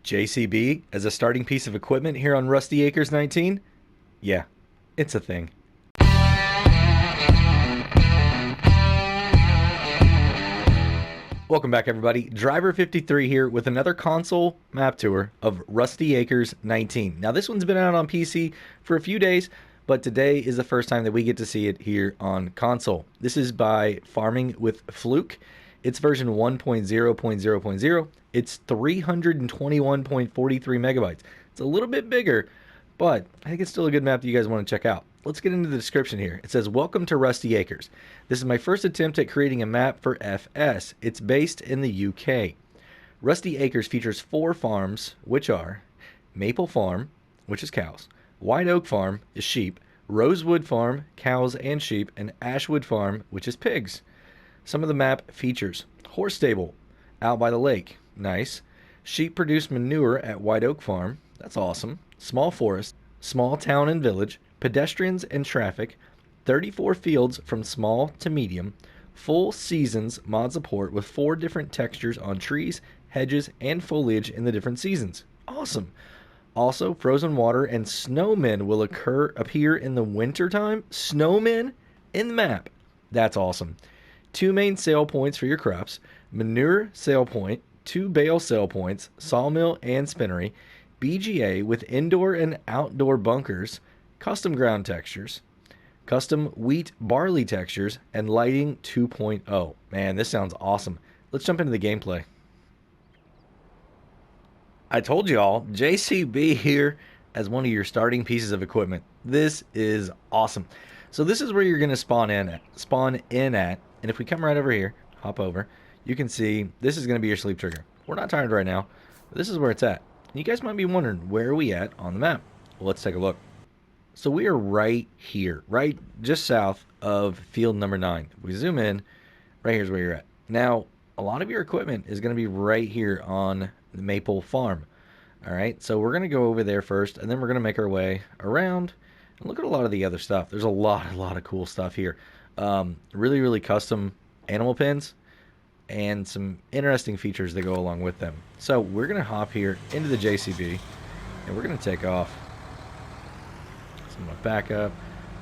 JCB as a starting piece of equipment here on Rusty Acres 19? Yeah, it's a thing. Welcome back, everybody. Driver53 here with another console map tour of Rusty Acres 19. Now, this one's been out on PC for a few days, but today is the first time that we get to see it here on console. This is by Farming with Fluke. It's version 1.0.0.0. It's 321.43 megabytes. It's a little bit bigger, but I think it's still a good map that you guys want to check out. Let's get into the description here. It says, "Welcome to Rusty Acres. This is my first attempt at creating a map for FS. It's based in the UK. Rusty Acres features 4 farms, which are Maple Farm, which is cows, White Oak Farm is sheep, Rosewood Farm, cows and sheep, and Ashwood Farm, which is pigs. Some of the map features horse stable out by the lake. Nice. Sheep produce manure at White Oak Farm. That's awesome. Small forest, small town and village, pedestrians and traffic, 34 fields from small to medium, full seasons mod support with 4 different textures on trees, hedges, and foliage in the different seasons. Awesome. Also, frozen water and snowmen will appear in the wintertime. Snowmen in the map. That's awesome. 2 main sale points for your crops, manure sale point, 2 bale sale points, Sawmill and Spinnery, BGA with indoor and outdoor bunkers, custom ground textures, custom wheat barley textures, and lighting 2.0. Man, this sounds awesome. Let's jump into the gameplay. I told you all, JCB here as one of your starting pieces of equipment. This is awesome. So this is where you're going to spawn in at, and if we come right over here, hop over, you can see this is going to be your sleep trigger. We're not tired right now, but this is where it's at. And you guys might be wondering, where are we at on the map? Well, let's take a look. So we are right here, right just south of field number 9. If we zoom in, right here's where you're at. Now, a lot of your equipment is going to be right here on the Maple Farm. All right, so we're going to go over there first, and then we're going to make our way around and look at a lot of the other stuff. There's a lot of cool stuff here. Really, really custom animal pens and some interesting features that go along with them. So we're going to hop here into the JCB, and we're going to take off. So I'm going to back up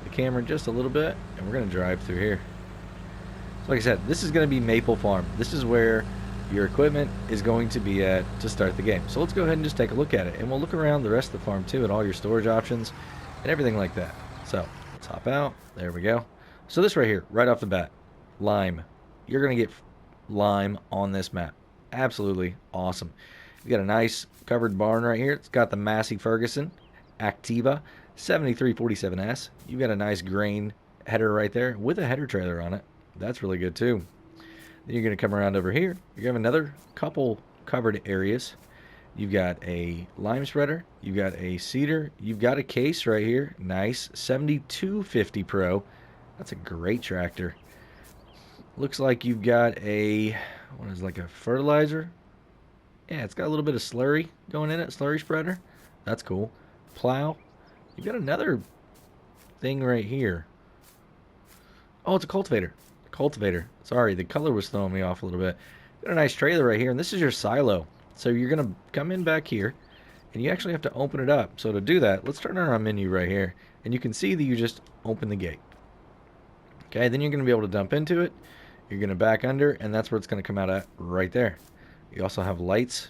the camera just a little bit, and we're going to drive through here. So like I said, this is going to be Maple Farm. This is where your equipment is going to be at to start the game. So let's go ahead and just take a look at it, and we'll look around the rest of the farm too at all your storage options and everything like that. So let's hop out. There we go. So this right here, right off the bat, lime. You're going to get lime on this map. Absolutely awesome. You got a nice covered barn right here. It's got the Massey Ferguson Activa 7347S. You've got a nice grain header right there with a header trailer on it. That's really good too. Then you're going to come around over here. You have another couple covered areas. You've got a lime spreader. You've got a cedar. You've got a case right here. Nice 7250 Pro. That's a great tractor. Looks like you've got a, what is it, like a fertilizer? Yeah, it's got a little bit of slurry going in it, slurry spreader. That's cool. Plow. You've got another thing right here. Oh, it's a cultivator. Cultivator. Sorry, the color was throwing me off a little bit. Got a nice trailer right here, and this is your silo. So you're going to come in back here, and you actually have to open it up. So to do that, let's turn on our menu right here, and you can see that you just open the gate. Okay, then you're going to be able to dump into it. You're going to back under, and that's where it's going to come out at right there. You also have lights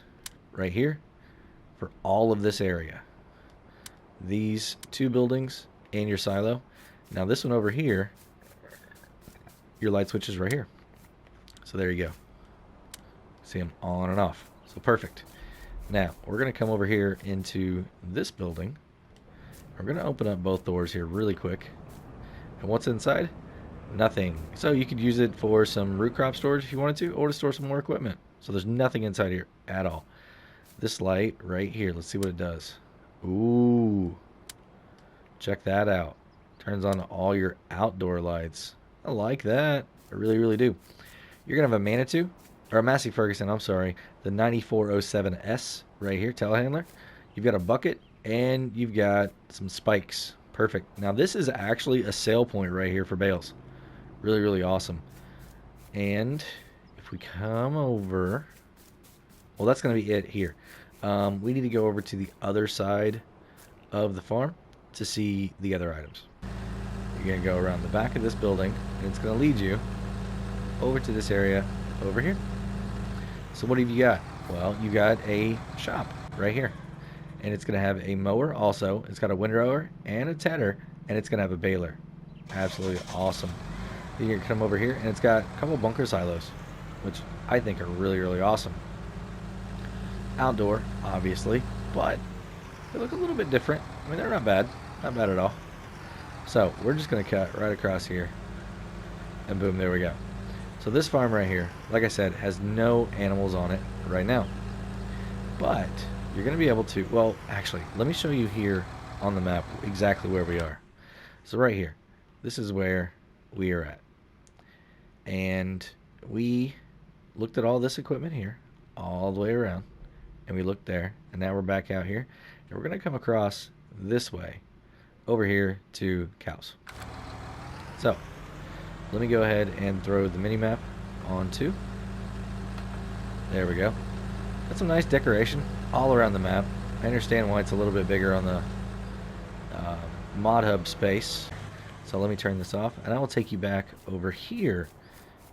right here for all of this area. These 2 buildings and your silo. Now this one over here, your light switch is right here. So there you go. See them on and off. So perfect. Now we're going to come over here into this building. We're going to open up both doors here really quick. And what's inside? Nothing. So you could use it for some root crop storage if you wanted to, or to store some more equipment. So there's nothing inside here at all. This light right here, let's see what it does. Ooh. Check that out. Turns on all your outdoor lights. I like that. I really, really do. You're going to have a Manitou, or a Massey Ferguson, I'm sorry, the 9407S right here, telehandler. You've got a bucket, and you've got some spikes. Perfect. Now this is actually a sale point right here for bales. Really, really awesome. And if we come over, well, that's going to be it here. We need to go over to the other side of the farm to see the other items. You're gonna go around the back of this building, and it's gonna lead you over to this area over here. So what have you got? Well, you got a shop right here, and it's gonna have a mower also. It's got a windrower and a tedder, and it's gonna have a baler. Absolutely awesome. Then you're gonna come over here, and it's got a couple bunker silos, which I think are really, really awesome. Outdoor, obviously, but they look a little bit different. I mean, they're not bad at all. So we're just gonna cut right across here, and boom, there we go. So this farm right here, like I said, has no animals on it right now, but you're gonna be able to, well, actually, let me show you here on the map exactly where we are. So right here, this is where we are at, and we looked at all this equipment here all the way around, and we looked there, and now we're back out here, and we're gonna come across this way over here to cows. So let me go ahead and throw the mini map onto. There we go. That's some nice decoration all around the map. I understand why it's a little bit bigger on the mod hub space. So let me turn this off, and I will take you back over here,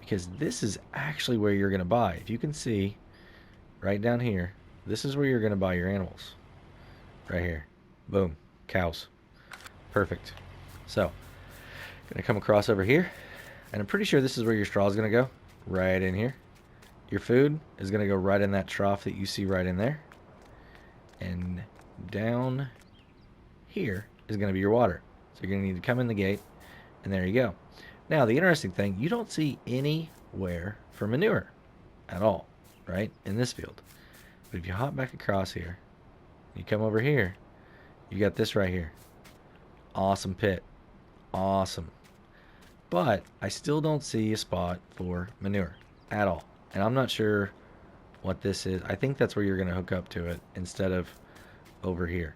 because this is actually where you're going to buy. If you can see right down here, this is where you're going to buy your animals. Right here. Boom. Cows. Perfect. So, going to come across over here, and I'm pretty sure this is where your straw is going to go. Right in here. Your food is going to go right in that trough that you see right in there. And down here is going to be your water. So you're going to need to come in the gate, and there you go. Now, the interesting thing, you don't see anywhere for manure at all, right, in this field. But if you hop back across here, you come over here, you got this right here. Awesome pit. Awesome. But I still don't see a spot for manure at all. And I'm not sure what this is. I think that's where you're going to hook up to it instead of over here.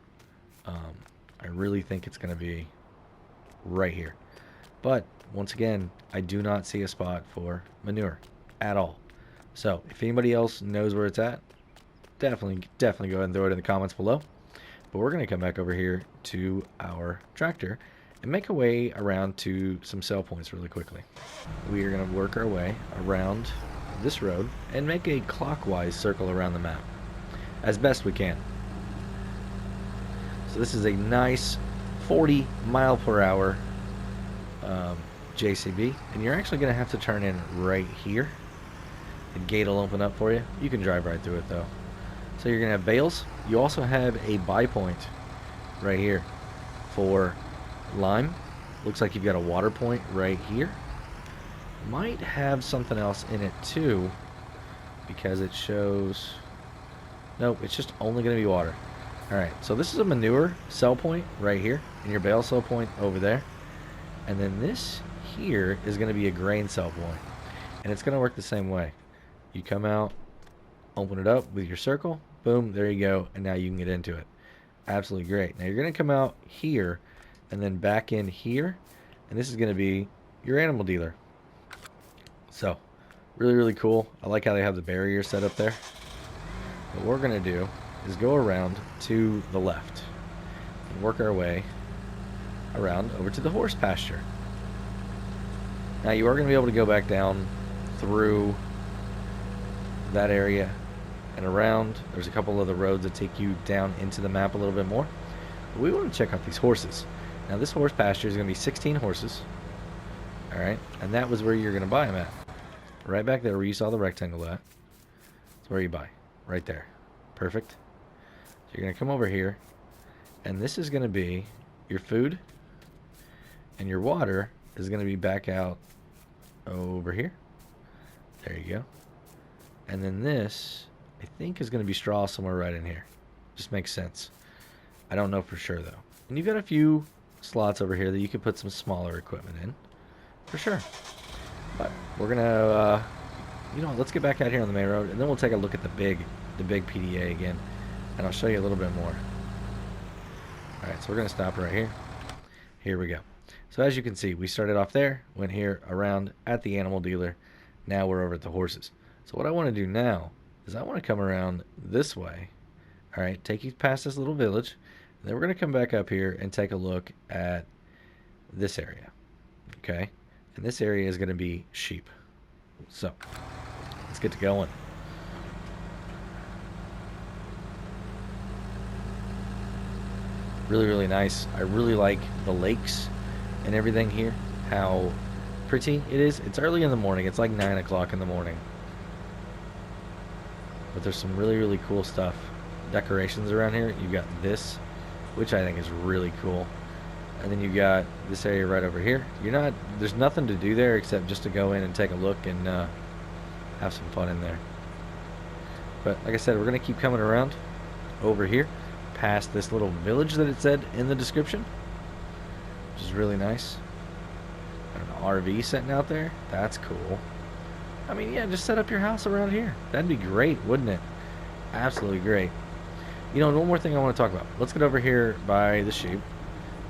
I really think it's going to be right here. But once again, I do not see a spot for manure at all. So if anybody else knows where it's at, definitely go ahead and throw it in the comments below. But we're going to come back over here to our tractor and make our way around to some sell points really quickly. We are going to work our way around this road and make a clockwise circle around the map as best we can. So this is a nice 40 mile per hour JCB, and you're actually going to have to turn in right here. The gate will open up for you. You can drive right through it though. So you're going to have bales. You also have a buy point right here for lime. Looks like you've got a water point right here. Might have something else in it too, because it shows, nope, it's just only going to be water. Alright, so this is a manure sell point right here, and your bale sell point over there. And then this here is going to be a grain sell point. And it's going to work the same way. You come out, open it up with your circle, boom, there you go, and now you can get into it. Absolutely great. Now you're going to come out here, and then back in here, and this is going to be your animal dealer. So, really, really cool. I like how they have the barrier set up there. What we're going to do is go around to the left and work our way around over to the horse pasture. Now you are going to be able to go back down through that area and around. There's a couple of the roads that take you down into the map a little bit more. But we want to check out these horses. Now this horse pasture is going to be 16 horses. Alright, and that was where you're going to buy them at. Right back there where you saw the rectangle at. That's where you buy. Right there. Perfect. So you're going to come over here, and this is going to be your food, and your water is going to be back out over here. There you go. And then this, I think, is going to be straw somewhere right in here. Just makes sense. I don't know for sure, though. And you've got a few slots over here that you could put some smaller equipment in. For sure. But we're going to, let's get back out here on the main road, and then we'll take a look at the big PDA again. And I'll show you a little bit more. Alright, so we're going to stop right here. Here we go. So as you can see, we started off there, went here, around at the animal dealer. Now we're over at the horses. So what I want to do now is I want to come around this way, All right, take you past this little village. And then we're going to come back up here and take a look at this area. Okay? And this area is going to be sheep. So, let's get to going. Really, really nice. I really like the lakes and everything here. How pretty it is. It's early in the morning. It's like 9 o'clock in the morning. But there's some really, really cool stuff. Decorations around here. You've got this, which I think is really cool. And then you got this area right over here. There's nothing to do there except just to go in and take a look and have some fun in there. But like I said, we're going to keep coming around over here past this little village that it said in the description, which is really nice. Got an RV sitting out there. That's cool. I mean, yeah, just set up your house around here. That'd be great, wouldn't it? Absolutely great. You know, one more thing I want to talk about. Let's get over here by the sheep,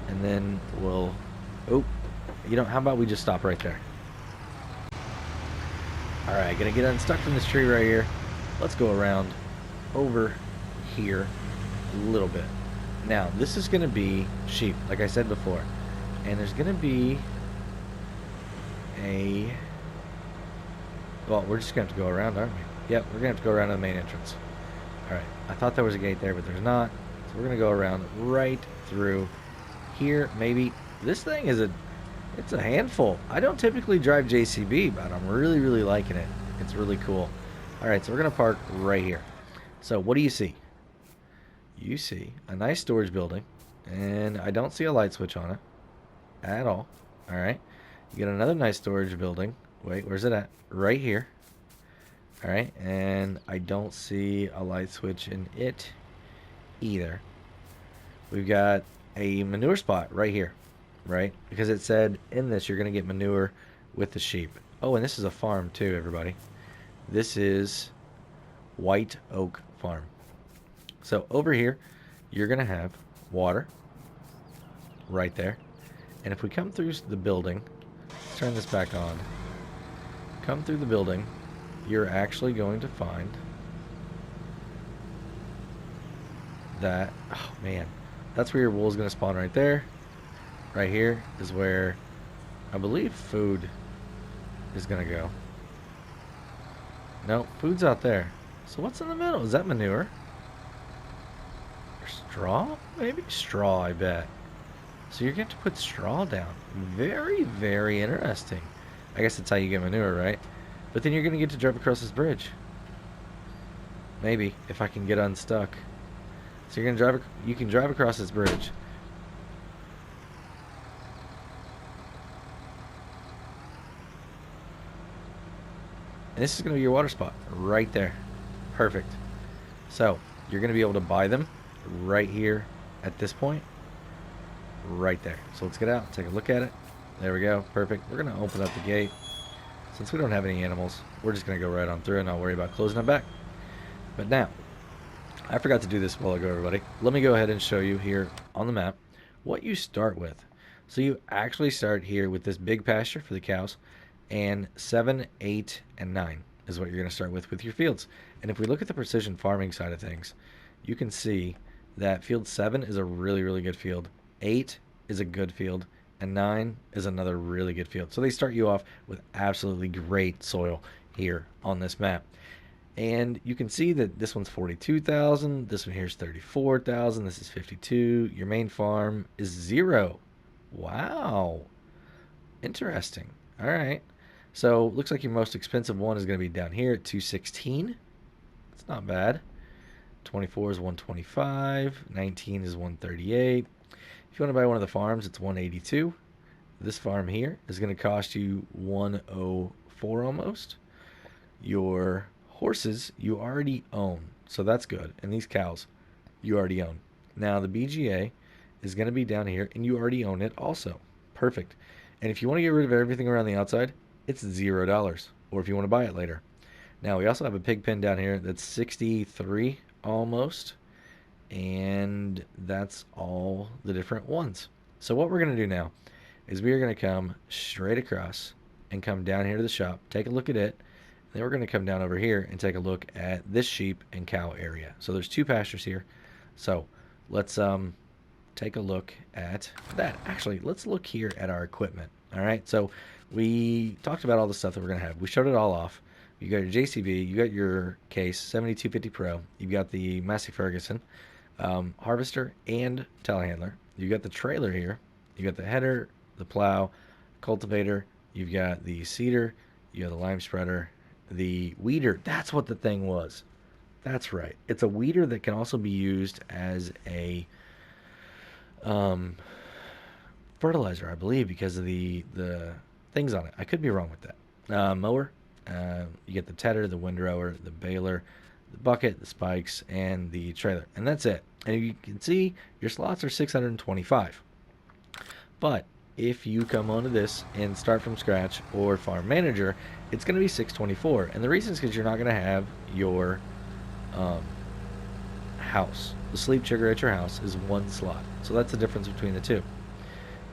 and then we'll... Oh, you know, how about we just stop right there? Alright, gonna get unstuck from this tree right here. Let's go around over here a little bit. Now, this is gonna be sheep, like I said before. And there's gonna be a... Well, we're just gonna have to go around, aren't we? Yep, we're gonna have to go around to the main entrance. Alright, I thought there was a gate there, but there's not. So we're gonna go around right through here, maybe. This thing is it's a handful. I don't typically drive JCB, but I'm really, really liking it. It's really cool. Alright, so we're gonna park right here. So what do you see? You see a nice storage building, and I don't see a light switch on it at all. Alright, you get another nice storage building. Wait, where's it at? Right here. Alright, and I don't see a light switch in it either. We've got a manure spot right here, right? Because it said in this you're going to get manure with the sheep. Oh, and this is a farm too, everybody. This is White Oak Farm. So over here, you're going to have water right there. And if we come through the building, let's turn this back on. Come through the building, you're actually going to find that, oh man, that's where your wool is going to spawn right there. Right here is where I believe food is going to go. No, food's out there. So what's in the middle? Is that manure? Or straw? Maybe straw, I bet. So you're going to put straw down. Very, very interesting. I guess that's how you get manure, right? But then you're going to get to drive across this bridge. Maybe, if I can get unstuck. So you're going to you can drive across this bridge. And this is going to be your water spot right there. Perfect. So, you're going to be able to buy them right here at this point. Right there. So let's get out, take a look at it. There we go. Perfect. We're going to open up the gate. Since we don't have any animals, we're just going to go right on through and not worry about closing it back. But now, I forgot to do this a while ago, everybody. Let me go ahead and show you here on the map what you start with. So you actually start here with this big pasture for the cows, and 7, 8, and 9 is what you're going to start with your fields. And if we look at the precision farming side of things, you can see that field 7 is a really, really good field. 8 is a good field, and 9 is another really good field. So they start you off with absolutely great soil here on this map. And you can see that this one's 42,000, this one here is 34,000, this is 52. Your main farm is 0. Wow. Interesting. All right. So looks like your most expensive one is going to be down here at 216. It's not bad. 24 is 125, 19 is 138. If you want to buy one of the farms, it's 182. This farm here is going to cost you 104 almost. Your horses you already own, so that's good. And these cows you already own. Now the BGA is going to be down here, and you already own it also. Perfect. And if you want to get rid of everything around the outside, it's $0. Or if you want to buy it later. Now we also have a pig pen down here that's 63 almost. And that's all the different ones. So what we're going to do now is we are going to come straight across and come down here to the shop, take a look at it, Then we're going to come down over here and take a look at this sheep and cow area. So there's two pastures here. So let's take a look at that. Actually, let's look here at our equipment. All right, so we talked about all the stuff that we're going to have. We showed it all off. You got your JCB, you got your case 7250 Pro, you've got the Massey Ferguson harvester and telehandler. You got the trailer here. You got the header, the plow, cultivator. You've got the seeder. You got the lime spreader, the weeder. That's what the thing was. That's right. It's a weeder that can also be used as a fertilizer, I believe, because of the things on it. I could be wrong with that. Mower. You get the tedder, the windrower, the baler, the bucket, the spikes, and the trailer. And that's it. And you can see your slots are 625. But if you come onto this and start from scratch or farm manager, it's going to be 624. And the reason is because you're not going to have your house. The sleep trigger at your house is one slot. So that's the difference between the two.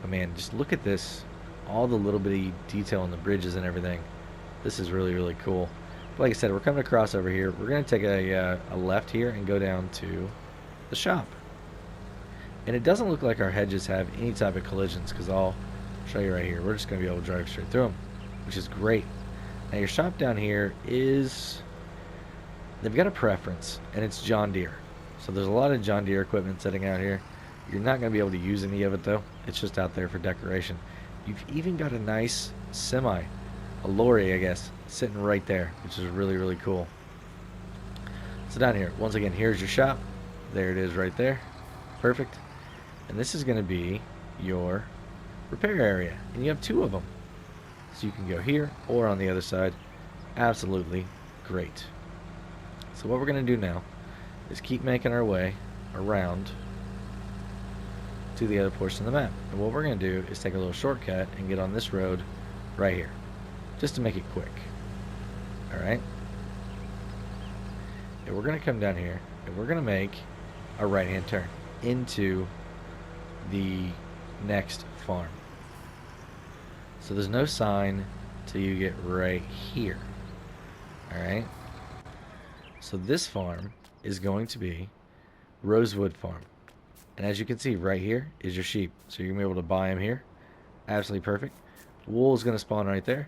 But man, just look at this. All the little bitty detail on the bridges and everything. This is really, really cool. But like I said, we're coming across over here. We're going to take a left here and go down to the shop. And it doesn't look like our hedges have any type of collisions, because I'll show you right here. We're just going to be able to drive straight through them, which is great. Now your shop down here is, they've got a preference, and it's John Deere. So there's a lot of John Deere equipment sitting out here. You're not going to be able to use any of it though. It's just out there for decoration. You've even got a nice semi, a lorry I guess, sitting right there, which is really, really cool. So down here, once again, here's your shop. There it is right there. Perfect. And this is going to be your repair area. And you have two of them. So you can go here or on the other side. Absolutely great. So what we're going to do now is keep making our way around to the other portion of the map. And what we're going to do is take a little shortcut and get on this road right here, just to make it quick. Alright? And we're going to come down here and we're going to make a right hand turn into the next farm. So there's no sign till you get right here. Alright? So this farm is going to be Rosewood Farm. And as you can see, right here is your sheep. So you're going to be able to buy them here. Absolutely perfect. Wool is going to spawn right there.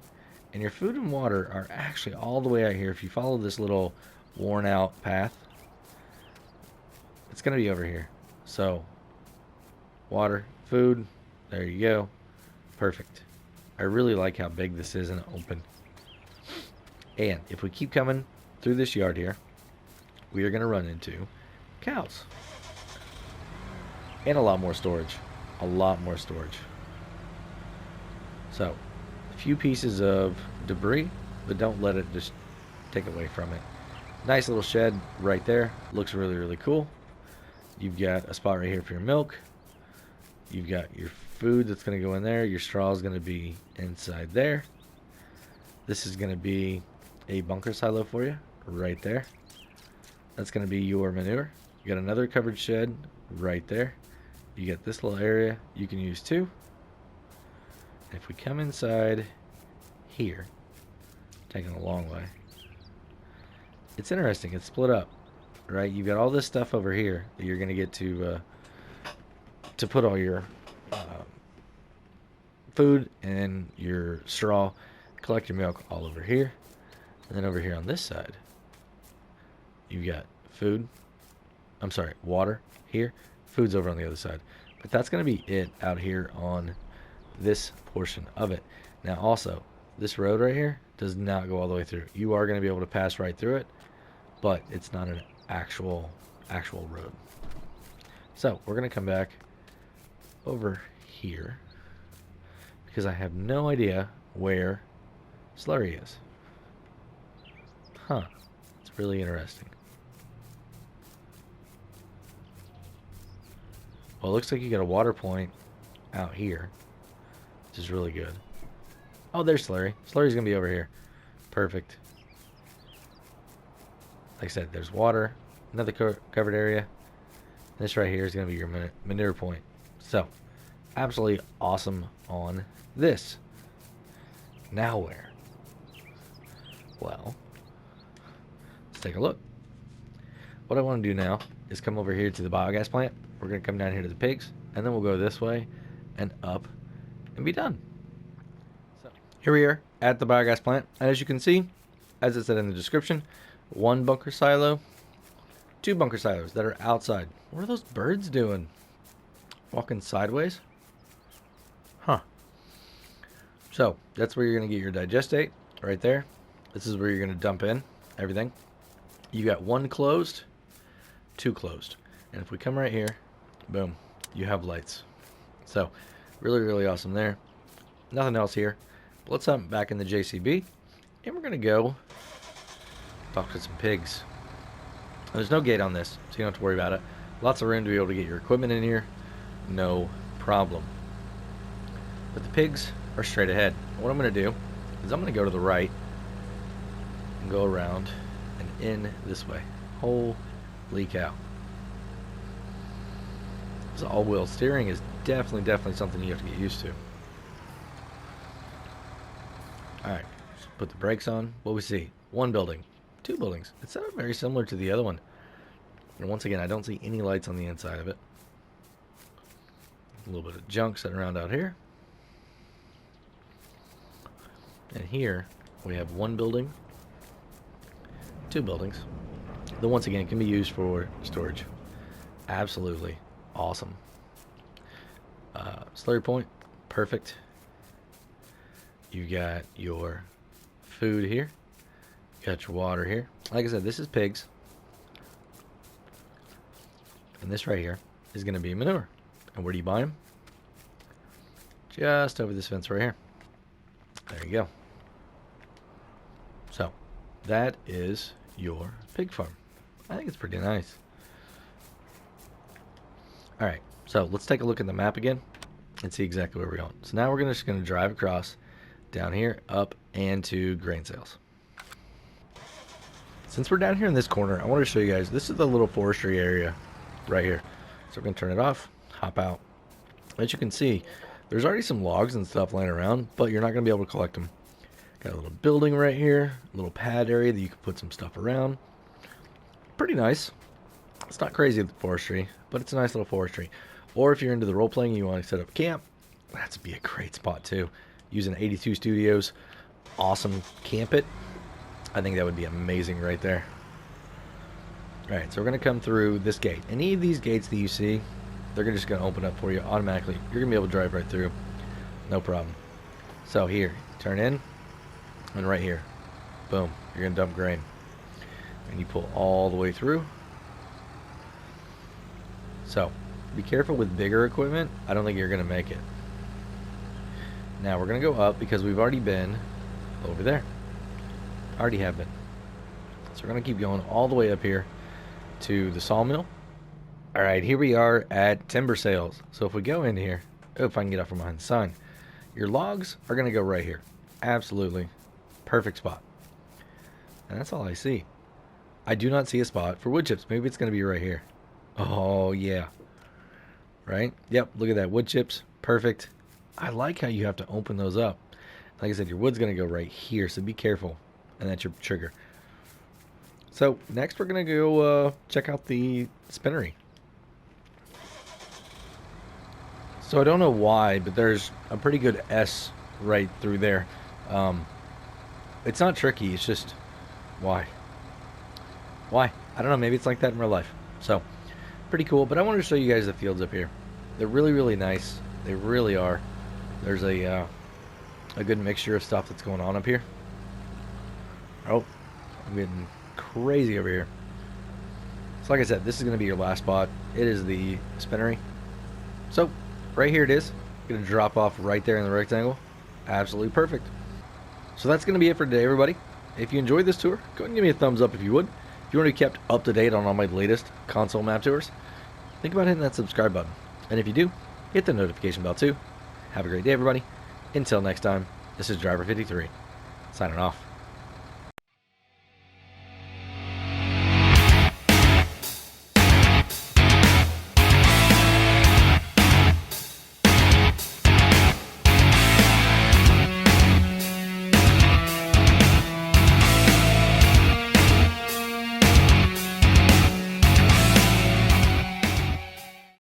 And your food and water are actually all the way out here. If you follow this little worn out path, it's going to be over here. So water, food, there you go. Perfect. I really like how big this is and open. And if we keep coming through this yard here, we are going to run into cows. And a lot more storage. A lot more storage. So, a few pieces of debris, but don't let it just take away from it. Nice little shed right there. Looks really, really cool. You've got a spot right here for your milk. You've got your food that's going to go in there. Your straw is going to be inside there. This is going to be a bunker silo for you right there. That's going to be your manure. You got another covered shed right there. You get this little area you can use too. If we come inside here, taking a long way, it's interesting. It's split up, right? You've got all this stuff over here that you're going to get to put all your food and your straw, collect your milk all over here. And then over here on this side, you've got water here. Food's over on the other side. But that's going to be it out here on this portion of it. Now also, this road right here does not go all the way through. You are going to be able to pass right through it, but it's not an actual road. So we're going to come back over here because I have no idea where Slurry is. Huh. It's really interesting. Well, it looks like you got a water point out here, which is really good. Oh, there's Slurry. Slurry's going to be over here. Perfect. Like I said, there's water, another covered area. This right here is going to be your manure point. So, absolutely awesome on this. Now where? Well, let's take a look. What I want to do now is come over here to the biogas plant. We're going to come down here to the pigs, and then we'll go this way and up and be done. So here we are at the biogas plant, and as you can see, as it said in the description, 1 bunker silo, 2 bunker silos that are outside. What are those birds doing? Walking sideways? Huh. So that's where you're going to get your digestate right there. This is where you're going to dump in everything. You got 1 closed, 2 closed. And if we come right here, boom, you have lights. So really, really awesome there. Nothing else here. But let's hop back in the JCB, and we're going to go talk to some pigs. There's no gate on this, so you don't have to worry about it. Lots of room to be able to get your equipment in here. No problem. But the pigs are straight ahead. What I'm going to do is I'm going to go to the right and go around and in this way. Holy cow. This all-wheel steering is definitely something you have to get used to. Alright, put the brakes on. What we see? 1 building. 2 buildings. It sounded very similar to the other one. And once again, I don't see any lights on the inside of it. A little bit of junk sitting around out here. And here we have 1 building, 2 buildings. That once again can be used for storage. Absolutely awesome. Slurry point, perfect. You got your food here. Got your water here. Like I said, this is pigs. And this right here is going to be manure. And where do you buy them? Just over this fence right here. There you go. So, that is your pig farm. I think it's pretty nice. Alright, so let's take a look at the map again and see exactly where we're going. So now we're just going to drive across down here, up, and to grain sales. Since we're down here in this corner, I want to show you guys, this is the little forestry area right here. So we're going to turn it off, hop out. As you can see, there's already some logs and stuff laying around, but you're not going to be able to collect them. Got a little building right here, a little pad area that you can put some stuff around. Pretty nice. It's not crazy with the forestry, but it's a nice little forestry. Or if you're into the role-playing and you want to set up camp, that'd be a great spot too. Using 82 Studios, awesome camp it. I think that would be amazing right there. Alright, so we're going to come through this gate. Any of these gates that you see, they're just going to open up for you automatically. You're going to be able to drive right through. No problem. So here, turn in, and right here, boom, you're going to dump grain. And you pull all the way through. So, be careful with bigger equipment. I don't think you're going to make it. Now, we're going to go up because we've already been over there. Already have been. So we're going to keep going all the way up here to the sawmill. Alright, here we are at timber sales. So if we go in here, oh, if I can get out from behind the sign, your logs are going to go right here. Absolutely. Perfect spot. And that's all I see. I do not see a spot for wood chips. Maybe it's going to be right here. Oh, yeah. Right? Yep, look at that. Wood chips. Perfect. I like how you have to open those up. Like I said, your wood's going to go right here, so be careful. And that's your trigger. So, next we're going to go check out the spinnery. So, I don't know why, but there's a pretty good S right through there. It's not tricky, it's just, why? Why? I don't know, maybe it's like that in real life. So, pretty cool, but I wanted to show you guys the fields up here. They're really, really nice. They really are. There's a good mixture of stuff that's going on up here. Oh, I'm getting crazy over here. So like I said, this is going to be your last spot. It is the spinnery. So, right here it is. Going to drop off right there in the rectangle. Absolutely perfect. So that's going to be it for today, everybody. If you enjoyed this tour, go ahead and give me a thumbs up if you would. If you want to be kept up to date on all my latest console map tours, think about hitting that subscribe button. And if you do, hit the notification bell too. Have a great day, everybody. Until next time, this is Driver53, signing off.